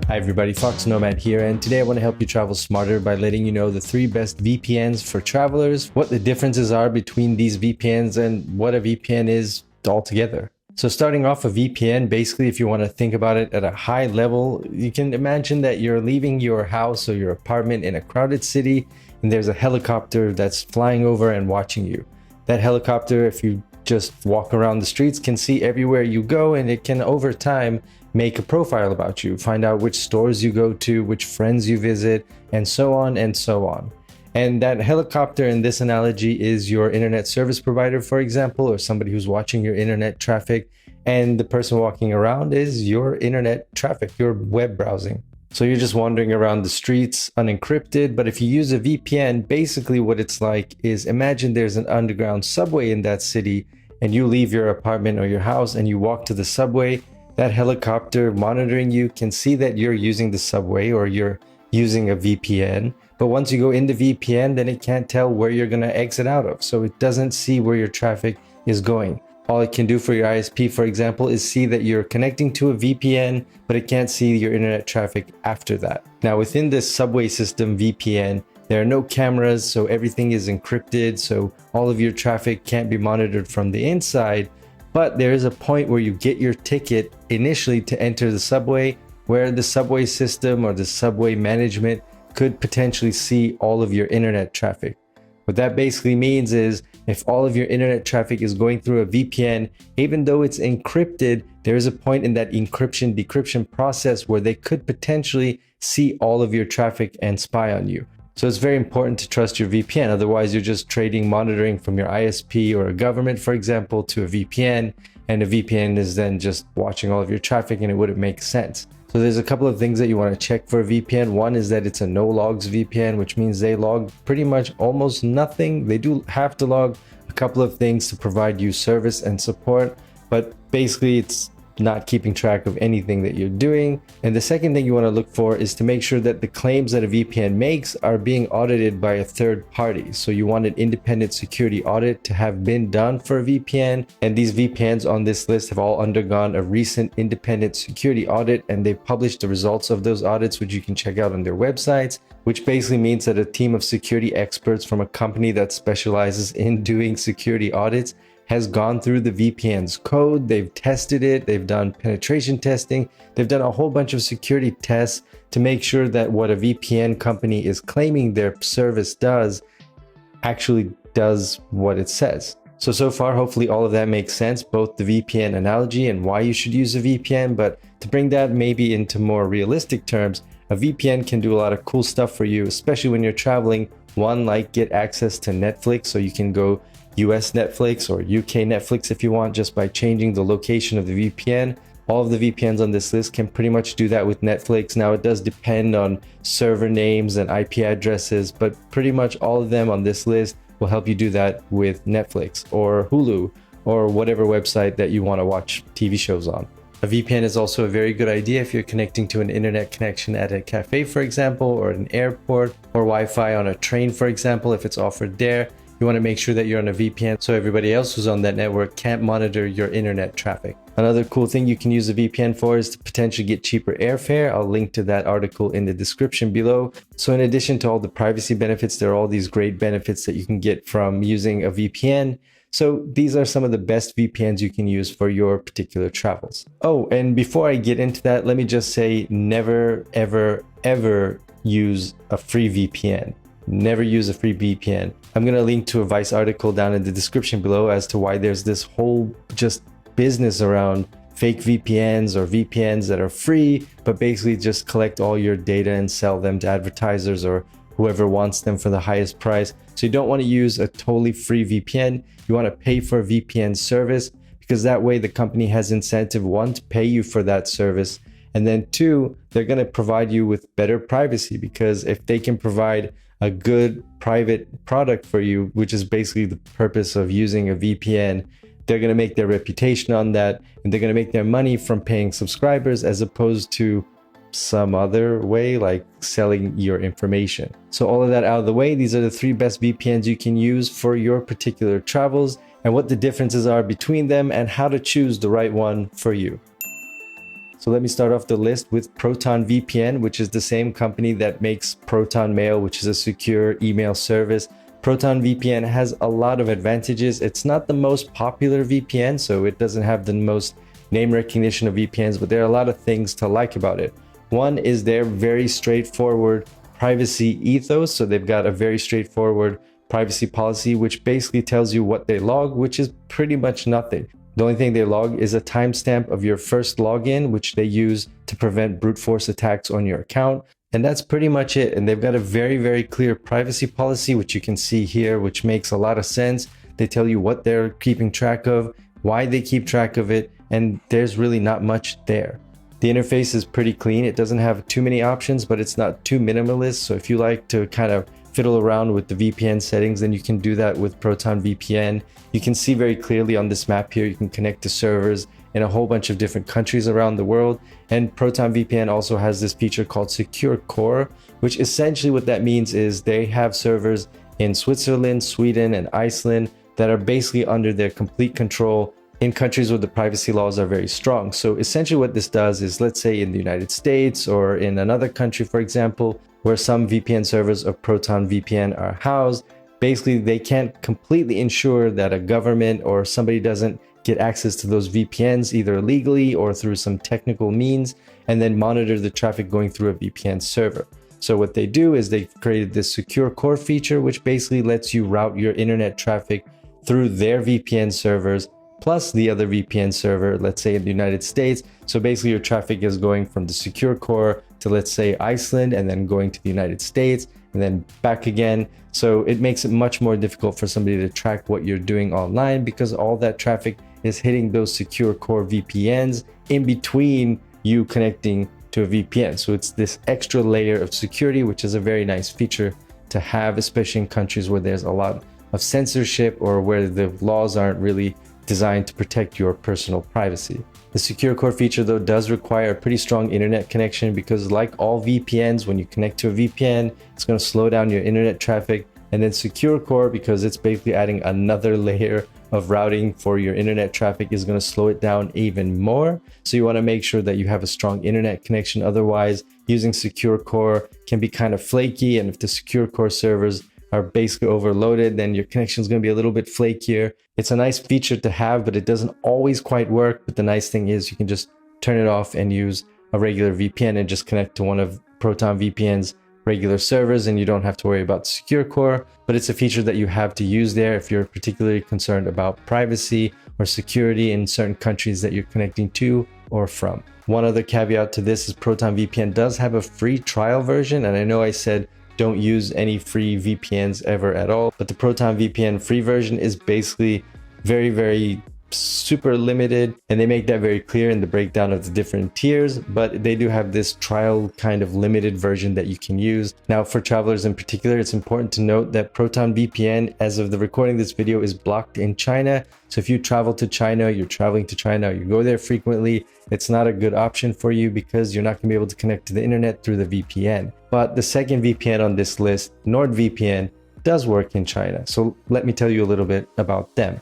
Hi everybody, foXnoMad here, and today I want to help you travel smarter by letting you know the 3 best VPNs for travelers, what the differences are between these VPNs, and what a VPN is altogether. So starting off, a VPN, basically if you want to think about it at a high level, you can imagine that you're leaving your house or your apartment in a crowded city and there's a helicopter that's flying over and watching you. That helicopter, if you just walk around the streets, can see everywhere you go, and it can over time make a profile about you, find out which stores you go to, which friends you visit, and so on and so on. And that helicopter in this analogy is your internet service provider, for example, or somebody who's watching your internet traffic, and the person walking around is your internet traffic, your web browsing. So you're just wandering around the streets unencrypted, but if you use a VPN, basically what it's like is, imagine there's an underground subway in that city and you leave your apartment or your house and you walk to the subway. That helicopter monitoring you can see that you're using the subway or you're using a VPN. But once you go in the VPN, then it can't tell where you're going to exit out of. So it doesn't see where your traffic is going. All it can do for your ISP, for example, is see that you're connecting to a VPN, but it can't see your internet traffic after that. Now, within this subway system VPN, there are no cameras, so everything is encrypted. So all of your traffic can't be monitored from the inside. But there is a point where you get your ticket initially to enter the subway, where the subway system or the subway management could potentially see all of your internet traffic. What that basically means is if all of your internet traffic is going through a VPN, even though it's encrypted, there is a point in that encryption-decryption process where they could potentially see all of your traffic and spy on you. So it's very important to trust your VPN. Otherwise, you're just trading monitoring from your ISP or a government, for example, to a VPN. And a VPN is then just watching all of your traffic, and it wouldn't make sense. So there's a couple of things that you want to check for a VPN. One is that it's a no logs VPN, which means they log pretty much almost nothing. They do have to log a couple of things to provide you service and support, but basically it's not keeping track of anything that you're doing. And the second thing you want to look for is to make sure that the claims that a VPN makes are being audited by a third party. So you want an independent security audit to have been done for a VPN. And these VPNs on this list have all undergone a recent independent security audit, and they've published the results of those audits, which you can check out on their websites, which basically means that a team of security experts from a company that specializes in doing security audits has gone through the VPN's code, they've tested it, they've done penetration testing, they've done a whole bunch of security tests to make sure that what a VPN company is claiming their service does actually does what it says. So far, hopefully all of that makes sense, both the VPN analogy and why you should use a VPN, but to bring that maybe into more realistic terms, a VPN can do a lot of cool stuff for you, especially when you're traveling. One, like get access to Netflix, so you can go US Netflix or UK Netflix if you want, just by changing the location of the VPN. All of the VPNs on this list can pretty much do that with Netflix. Now it does depend on server names and IP addresses, but pretty much all of them on this list will help you do that with Netflix or Hulu or whatever website that you want to watch TV shows on. A VPN is also a very good idea if you're connecting to an internet connection at a cafe, for example, or an airport, or Wi-Fi on a train, for example, if it's offered there. You want to make sure that you're on a VPN so everybody else who's on that network can't monitor your internet traffic. Another cool thing you can use a VPN for is to potentially get cheaper airfare. I'll link to that article in the description below. So in addition to all the privacy benefits, there are all these great benefits that you can get from using a VPN. So these are some of the best VPNs you can use for your particular travels. Oh, and before I get into that, let me just say never, ever, ever use a free VPN. Never use a free VPN. I'm going to link to a Vice article down in the description below as to why there's this whole just business around fake VPNs or VPNs that are free, but basically just collect all your data and sell them to advertisers or whoever wants them for the highest price. So you don't want to use a totally free VPN. You want to pay for a VPN service, because that way the company has incentive, one, to pay you for that service, and then two, they're going to provide you with better privacy, because if they can provide a good private product for you, which is basically the purpose of using a VPN, they're going to make their reputation on that, and they're going to make their money from paying subscribers as opposed to some other way, like selling your information. So all of that out of the way, these are the 3 best VPNs you can use for your particular travels, and what the differences are between them, and how to choose the right one for you. So let me start off the list with Proton VPN, which is the same company that makes Proton Mail, which is a secure email service. Proton VPN has a lot of advantages. It's not the most popular VPN, so it doesn't have the most name recognition of VPNs, but there are a lot of things to like about it. One is their very straightforward privacy ethos. So they've got a very straightforward privacy policy, which basically tells you what they log, which is pretty much nothing. The only thing they log is a timestamp of your first login, which they use to prevent brute force attacks on your account. And that's pretty much it. And they've got a very, very clear privacy policy, which you can see here, which makes a lot of sense. They tell you what they're keeping track of, why they keep track of it, and there's really not much there. The interface is pretty clean. It doesn't have too many options, but it's not too minimalist. So if you like to kind of fiddle around with the VPN settings, then you can do that with Proton VPN. You can see very clearly on this map here, you can connect to servers in a whole bunch of different countries around the world. And Proton VPN also has this feature called Secure Core, which essentially what that means is they have servers in Switzerland, Sweden, and Iceland that are basically under their complete control in countries where the privacy laws are very strong. So essentially what this does is, let's say in the United States or in another country, for example, where some VPN servers of Proton VPN are housed, basically they can't completely ensure that a government or somebody doesn't get access to those VPNs either illegally or through some technical means, and then monitor the traffic going through a VPN server. So what they do is they've created this secure core feature, which basically lets you route your internet traffic through their VPN servers plus the other VPN server, let's say in the United States. So basically your traffic is going from the secure core to, let's say, Iceland, and then going to the United States and then back again. So it makes it much more difficult for somebody to track what you're doing online, because all that traffic is hitting those secure core VPNs in between you connecting to a VPN. So it's this extra layer of security, which is a very nice feature to have, especially in countries where there's a lot of censorship or where the laws aren't really designed to protect your personal privacy. The secure core feature though does require a pretty strong internet connection, because like all VPNs, when you connect to a VPN, it's going to slow down your internet traffic. And then secure core, because it's basically adding another layer of routing for your internet traffic, is going to slow it down even more. So you want to make sure that you have a strong internet connection. Otherwise, using secure core can be kind of flaky. And if the secure core servers are basically overloaded, then your connection is going to be a little bit flakier. It's a nice feature to have, but it doesn't always quite work. But the nice thing is you can just turn it off and use a regular VPN and just connect to one of Proton VPN's regular servers, and you don't have to worry about secure core. But it's a feature that you have to use there if you're particularly concerned about privacy or security in certain countries that you're connecting to or from. One other caveat to this is Proton VPN does have a free trial version, and I know I said don't use any free VPNs ever at all, but the Proton VPN free version is basically very, very super limited, and they make that very clear in the breakdown of the different tiers. But they do have this trial kind of limited version that you can use. Now for travelers in particular, it's important to note that Proton VPN, as of the recording of this video, is blocked in China. So if you travel to China, you're traveling to China, you go there frequently, it's not a good option for you, because you're not going to be able to connect to the internet through the VPN. But the second VPN on this list, NordVPN, does work in China. So let me tell you a little bit about them.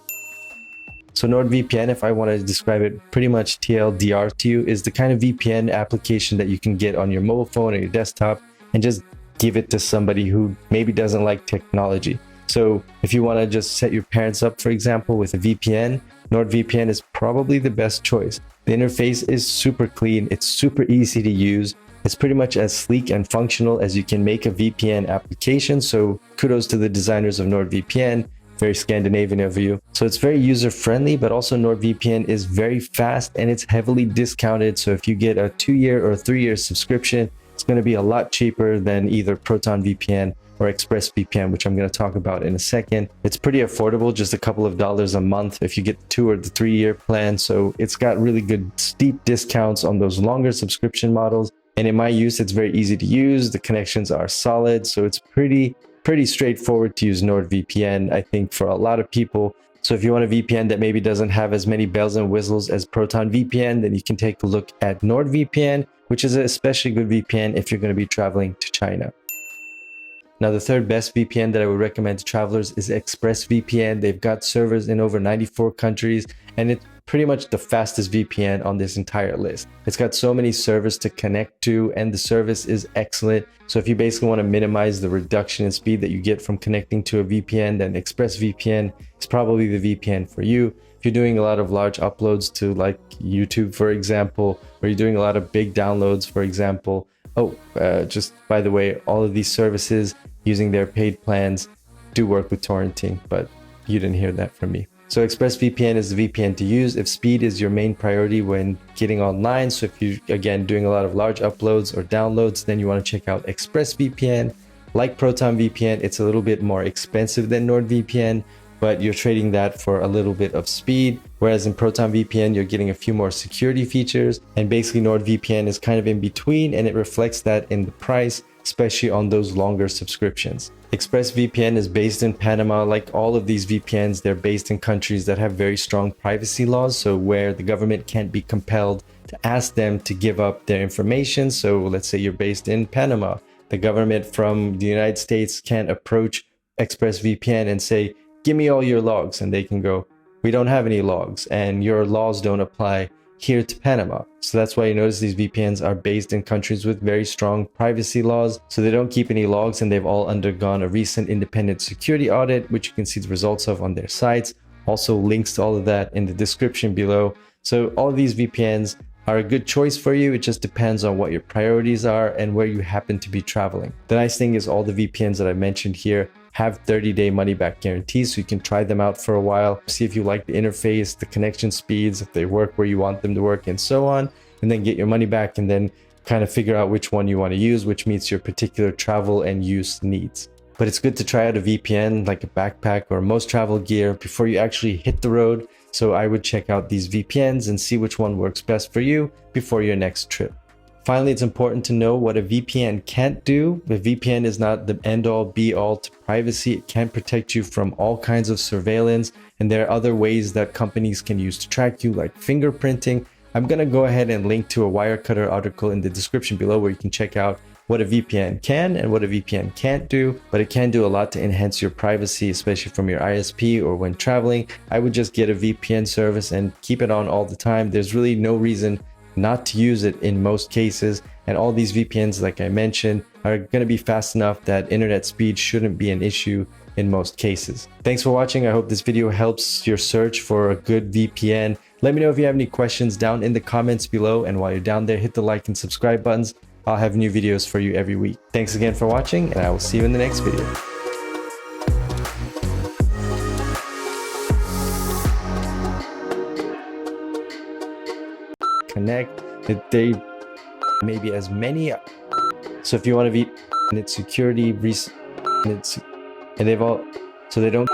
So NordVPN, if I want to describe it pretty much TLDR to you, is the kind of VPN application that you can get on your mobile phone or your desktop and just give it to somebody who maybe doesn't like technology. So if you want to just set your parents up, for example, with a VPN, NordVPN is probably the best choice. The interface is super clean. It's super easy to use. It's pretty much as sleek and functional as you can make a VPN application. So kudos to the designers of NordVPN. Very Scandinavian of you. So it's very user-friendly, but also NordVPN is very fast and it's heavily discounted. So if you get a 2-year or 3-year subscription, it's going to be a lot cheaper than either Proton VPN or ExpressVPN, which I'm going to talk about in a second. It's pretty affordable, just a couple of dollars a month if you get the 2 or the 3-year plan. So it's got really good steep discounts on those longer subscription models. And in my use, it's very easy to use. The connections are solid. So it's pretty straightforward to use NordVPN, I think, for a lot of people. So if you want a VPN that maybe doesn't have as many bells and whistles as Proton VPN, then you can take a look at NordVPN, which is an especially good VPN if you're going to be traveling to China. Now, the third best VPN that I would recommend to travelers is ExpressVPN. They've got servers in over 94 countries, and it's pretty much the fastest VPN on this entire list. It's got so many servers to connect to, and the service is excellent. So if you basically want to minimize the reduction in speed that you get from connecting to a VPN, then ExpressVPN is probably the VPN for you. If you're doing a lot of large uploads to like YouTube, for example, or you're doing a lot of big downloads, for example. Just by the way, all of these services using their paid plans do work with torrenting, but you didn't hear that from me. So ExpressVPN is the VPN to use if speed is your main priority when getting online. So if you're, again, doing a lot of large uploads or downloads, then you want to check out ExpressVPN. Like Proton VPN, it's a little bit more expensive than NordVPN, but you're trading that for a little bit of speed. Whereas in Proton VPN, you're getting a few more security features, and basically NordVPN is kind of in between, and it reflects that in the price, especially on those longer subscriptions. ExpressVPN is based in Panama. Like all of these VPNs, they're based in countries that have very strong privacy laws, so where the government can't be compelled to ask them to give up their information. So let's say you're based in Panama. The government from the United States can't approach ExpressVPN and say, give me all your logs, and they can go, we don't have any logs, and your laws don't apply here to Panama. So that's why you notice these VPNs are based in countries with very strong privacy laws. So they don't keep any logs, and they've all undergone a recent independent security audit, which you can see the results of on their sites. Also links to all of that in the description below. So all of these VPNs are a good choice for you. It just depends on what your priorities are and where you happen to be traveling. The nice thing is all the VPNs that I mentioned here have 30-day money-back guarantees, so you can try them out for a while, see if you like the interface, the connection speeds, if they work where you want them to work, and so on, and then get your money back, and then kind of figure out which one you want to use, which meets your particular travel and use needs. But it's good to try out a VPN, like a backpack or most travel gear, before you actually hit the road. So I would check out these VPNs and see which one works best for you before your next trip. Finally, it's important to know what a VPN can't do. A VPN is not the end-all be-all to privacy. It can protect you from all kinds of surveillance, and there are other ways that companies can use to track you, like fingerprinting. I'm going to go ahead and link to a Wirecutter article in the description below where you can check out what a VPN can and what a VPN can't do, but it can do a lot to enhance your privacy, especially from your ISP or when traveling. I would just get a VPN service and keep it on all the time. There's really no reason not to use it in most cases, and all these VPNs, like I mentioned, are going to be fast enough that internet speed shouldn't be an issue in most cases. Thanks for watching. I hope this video helps your search for a good VPN. Let me know if you have any questions down in the comments below, and while you're down there, hit the like and subscribe buttons. I'll have new videos for you every week. Thanks again for watching, and I will see you in the next video. Connect that they maybe as many. So if you want to be in its security and they've all, so they don't